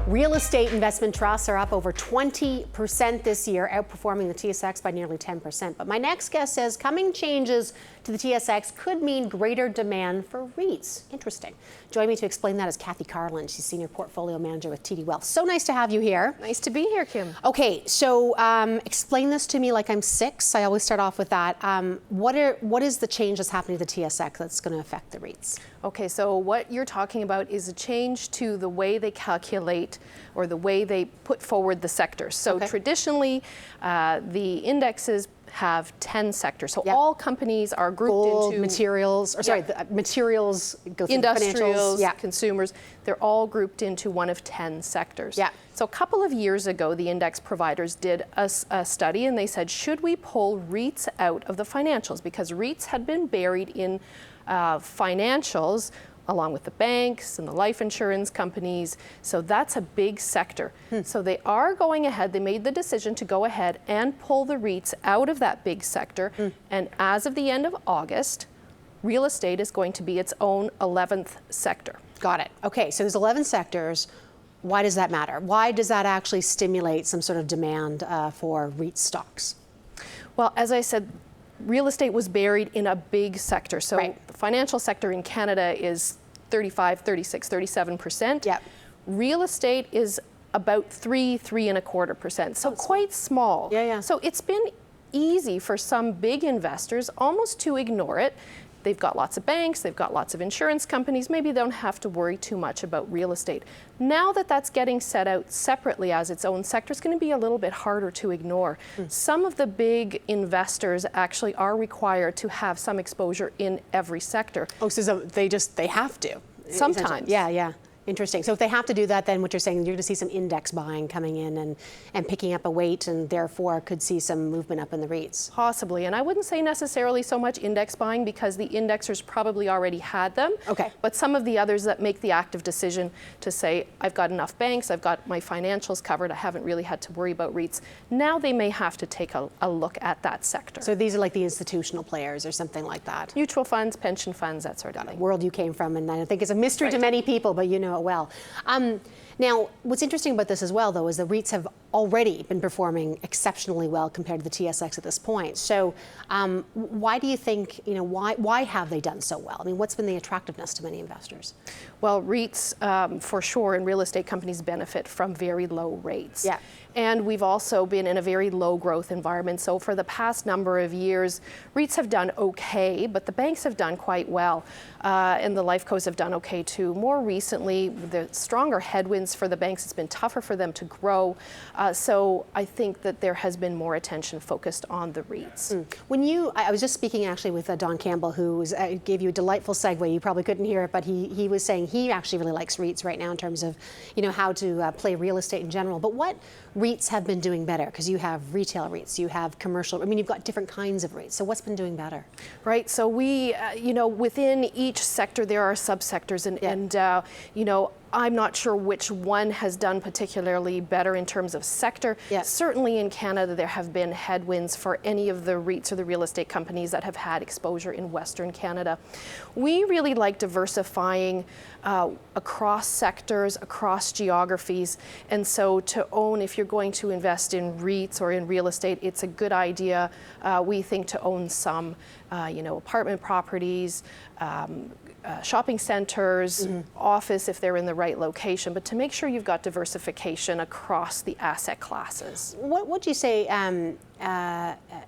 Real estate investment trusts are up over 20% this year, outperforming the TSX by nearly 10%. But my next guest says coming changes to the TSX could mean greater demand for REITs. Interesting. Joining me to explain that is Kathy Carlin. She's Senior Portfolio Manager with TD Wealth. So nice to have you here. Nice to be here, Kim. Okay, so explain this to me like I'm 6. I always start off with that. What is the change that's happening to the TSX that's going to affect the REITs? Okay, so what you're talking about is a change to the way they calculate or the way they put forward the sectors. So traditionally, the indexes have 10 sectors. So all companies are grouped Gold, into materials, or sorry, the materials go through industrials, financials, consumers. They're all grouped into one of 10 sectors. Yeah. So a couple of years ago, the index providers did a study and they said, should we pull REITs out of the financials? Because REITs had been buried in financials along with the banks and the life insurance companies. So that's a big sector. So they are going ahead, they made the decision to go ahead and pull the REITs out of that big sector. And as of the end of August, real estate is going to be its own 11th sector. Got it. Okay, so there's 11 sectors. Why does that matter? Why does that actually stimulate some sort of demand for REIT stocks? Well, as I said, real estate was buried in a big sector. So the financial sector in Canada is 35, 36, 37%. Yep. Real estate is about 3.25%. So quite small. Yeah. So it's been easy for some big investors almost to ignore it. They've got lots of banks, they've got lots of insurance companies, maybe they don't have to worry too much about real estate. Now that that's getting set out separately as its own sector, it's going to be a little bit harder to ignore. Some of the big investors actually are required to have some exposure in every sector. Oh, so they have to? Sometimes. Yeah. Interesting. So if they have to do that, then what you're saying, you're going to see some index buying coming in and picking up a weight, and therefore could see some movement up in the REITs. Possibly. And I wouldn't say necessarily so much index buying because the indexers probably already had them. Okay. But some of the others that make the active decision to say, I've got enough banks, I've got my financials covered, I haven't really had to worry about REITs. Now they may have to take a look at that sector. So these are like the institutional players or something like that? Mutual funds, pension funds, that sort of thing. World you came from, and I think it's a mystery to many people, but you know it well. Now, what's interesting about this as well, though, is the REITs have already been performing exceptionally well compared to the TSX at this point. So why do you think, why have they done so well? I mean, what's been the attractiveness to many investors? Well, REITs, for sure, and real estate companies benefit from very low rates. Yeah. And we've also been in a very low growth environment. So for the past number of years, REITs have done okay, but the banks have done quite well. And the life cos have done okay too. More recently, the stronger headwinds for the banks, it's been tougher for them to grow. So I think that there has been more attention focused on the REITs. I was just speaking actually with Don Campbell, who gave you a delightful segue. You probably couldn't hear it, but he was saying he actually really likes REITs right now in terms of, how to play real estate in general. But what REITs have been doing better? Because you have retail REITs, you have commercial, you've got different kinds of REITs. So what's been doing better? Right, so we, within each sector there are subsectors and I'm not sure which one has done particularly better in terms of sector. Yeah. Certainly in Canada, there have been headwinds for any of the REITs or the real estate companies that have had exposure in Western Canada. We really like diversifying across sectors, across geographies. And so to own, if you're going to invest in REITs or in real estate, it's a good idea, we think, to own some, apartment properties, shopping centers, office if they're in the right location, but to make sure you've got diversification across the asset classes. What would you say,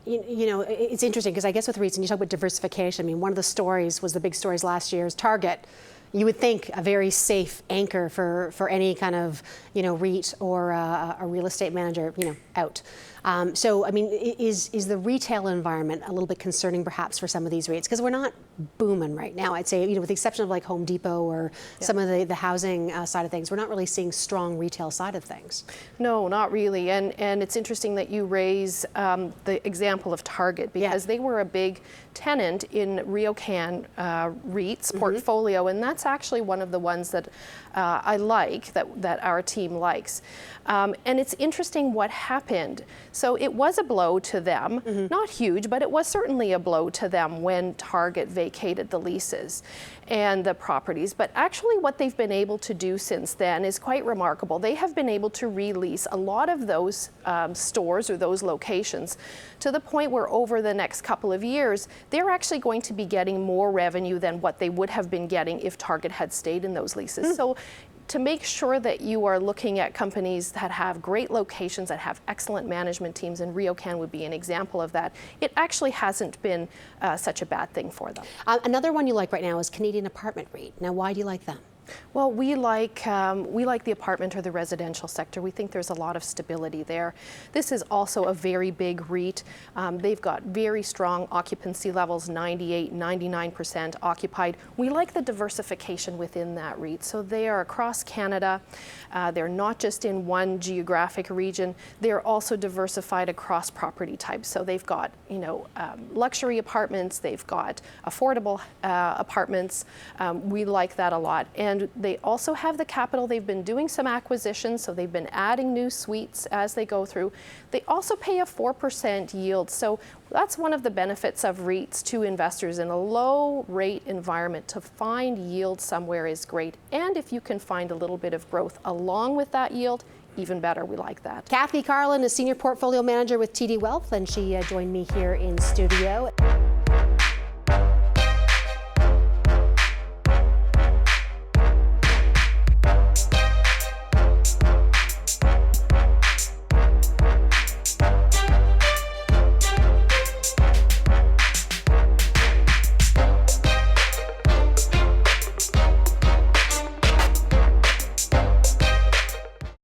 it's interesting because I guess with REITs, and you talk about diversification, one of the stories was the big stories last year is Target. You would think a very safe anchor for any kind of, REIT or a real estate manager, out. Is the retail environment a little bit concerning perhaps for some of these REITs? Because we're not booming right now, I'd say, with the exception of like Home Depot or some of the housing side of things, we're not really seeing strong retail side of things. No, not really. And it's interesting that you raise the example of Target because they were a big tenant in RioCan REIT's portfolio, and that's actually one of the ones that I like, that our team likes. And it's interesting what happened. So it was a blow to them, not huge, but it was certainly a blow to them when Target vacated vacated the leases and the properties. But actually what they've been able to do since then is quite remarkable. They have been able to release a lot of those stores or those locations to the point where over the next couple of years, they're actually going to be getting more revenue than what they would have been getting if Target had stayed in those leases. So to make sure that you are looking at companies that have great locations, that have excellent management teams, and RioCan would be an example of that, it actually hasn't been such a bad thing for them. Another one you like right now is Canadian Apartment REIT. Now, why do you like them? Well, we like the apartment or the residential sector. We think there's a lot of stability there. This is also a very big REIT. They've got very strong occupancy levels, 98, 99% occupied. We like the diversification within that REIT. So they are across Canada. They're not just in one geographic region. They're also diversified across property types. So they've got, luxury apartments. They've got affordable apartments. We like that a lot. And they also have the capital. They've been doing some acquisitions, so they've been adding new suites as they go through. They also pay a 4% yield, so that's one of the benefits of REITs to investors in a low rate environment. To find yield somewhere is great, and if you can find a little bit of growth along with that yield, even better. We like that. Kathy Carlin is Senior Portfolio Manager with TD Wealth, and she joined me here in studio.